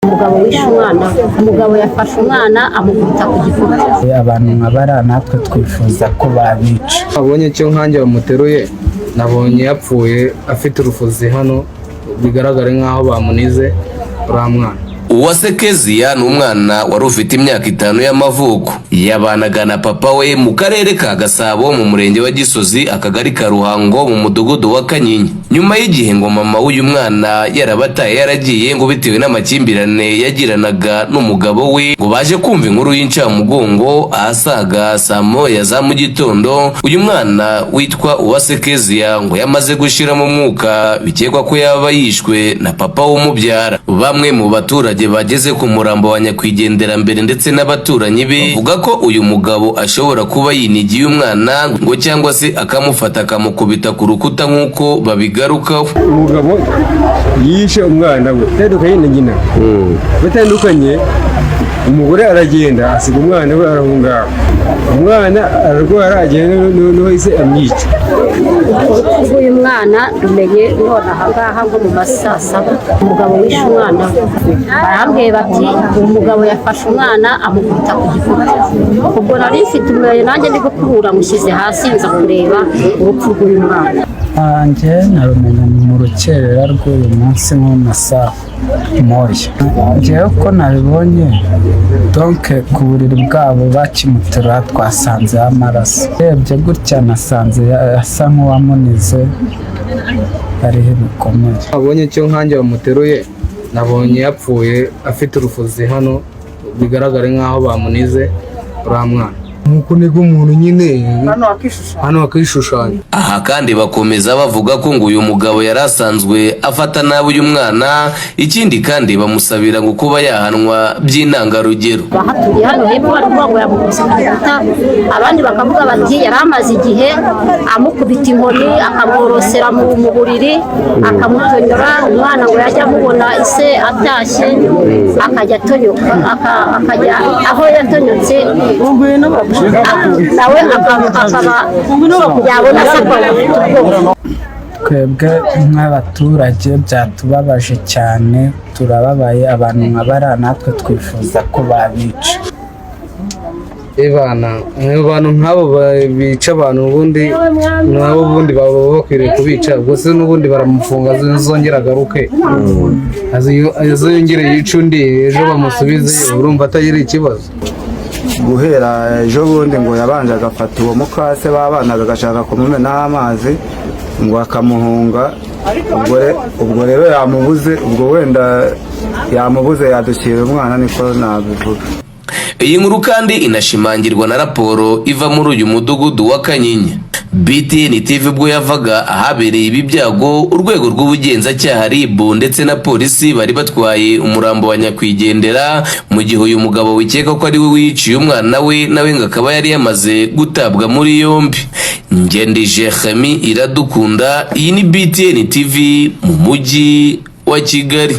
umugabo wishe umwana, umugabo yafashe umwana amukubita ku gikuta. Abantu nk'abara natwe twifuza ko babica. Abonye cyo nkanjye bamuteruye, nabonye yapfuye afite urufuzi hano, bigaragare nk'aho bamunize uriya mwana. Uwase Kezia ni umwana wari ufite imyaka 5 y'amavuko, yabanaga na papa we mu karere ka Gasabo mu murenge wa Gisozi, akagari ka Ruhango mu mudugudu wa Kanyinya. Nyuma y'igihe ngo mama w'uyu mwana yarabataye yaragiye ngo bitewe n'amakimbirane yagiranaga n'umugabo we, ngo baje kumva inkuru y'incamugongo ahasaga saa moya za mu gitondo uyu mwana witwa Uwase Kezia ngo yamaze gushira mu mwuka, bikekwa ko yaba yishwe na papa w'umubyara. Bamwe mu baturage bageze ku murambo wa nyakwigendera mbere ndetse n'abaturanyi be bavuga ko uyu mugabo ashobora kuba yinigiye umwana ngo cyangwa se akamufata akamukubita ku rukuta nk'uko babigarukaho. Umugabo yishe umwana we batandukanye na nyina, batandukanye. Umugore aragenda asiga umwana we arahunga, umwana ararwara agenda no ise amyica. Uyu mwana rumenye none ahangaha ngo mu masasa umugabo wishe umwana, barambwiye bati umugabo yafashe umwana amukubita ku gikuta. Ubwo nari mfite umweyo nanjye ndi gukura mushyize hasi nza kureba urupfu rw'uyu mwana. Njye narumenye mu rukerera rw'uyu munsi nko mu masaha moya. Njyewe ko nabibonye donke ku buriri bwabo bakimuterura twasanze amaraso. Urebye gutya nasanze asa nk'uwamunize ariho ibikomere. Abonye cyo nkanjye bamuteruye, nabonye yapfuye afite urufuzi hano, bigaragare nk'aho bamunize uriya mwana. Nkuko nigo umuntu nyine hano akishushanya. Aha kandi bakomeza bavuga ko ngo uyu mugabo yarasanzwe afata nabi uyu mwana, ikindi kandi bamusabira ngo kuba yahanwa by'intangarugero. Bahaturiye hano hepfo barimo yamukubise ku gikuta, abandi bakavuga bati yari amaze igihe amukubita inkoni akamworosera mu buriri akamutonyora. Umwana ngo yajya amubona ise atashye akajya atonyoka, akajya aho yatonyotse nawe akaba yabona se. Twebwe nk'abaturage byatubabaje cyane, turababaye. Abantu nk'abara natwe twifuza ko babica. Abantu nk'abo bica abantu ubundi nabo ubundi baba bakwiriye kubica, gusa n'ubundi baramufunga zongera agaruke, azongere yica undi ejo bamusubize, urumva atagira ikibazo. Guhera ejo bundi ngo yabanje agafata uwo mukase babanaga agashaka kumumenaho amazi ngo akamuhunga. Ubwo rero yamubuze, ubwo wenda yamubuze yadukira umwana, niko nabivuga. Iyi nkuru kandi inashimangirwa na raporo iva muri uyu mudugudu wa Kanyinya. BTN TV ubwo yavaga ahabereye ibi byago, urwego rw'ubugenzacyaha RIB ndetse na polisi bari batwaye umurambo wa nyakwigendera, mu gihe uyu mugabo wikeka ko ari we wiciye umwana we nawe ngo akaba yari yamaze gutabwa muri yombi. Ngendije Khami Iradukunda, iyi ni BTN TV mu mujyi wa Kigali.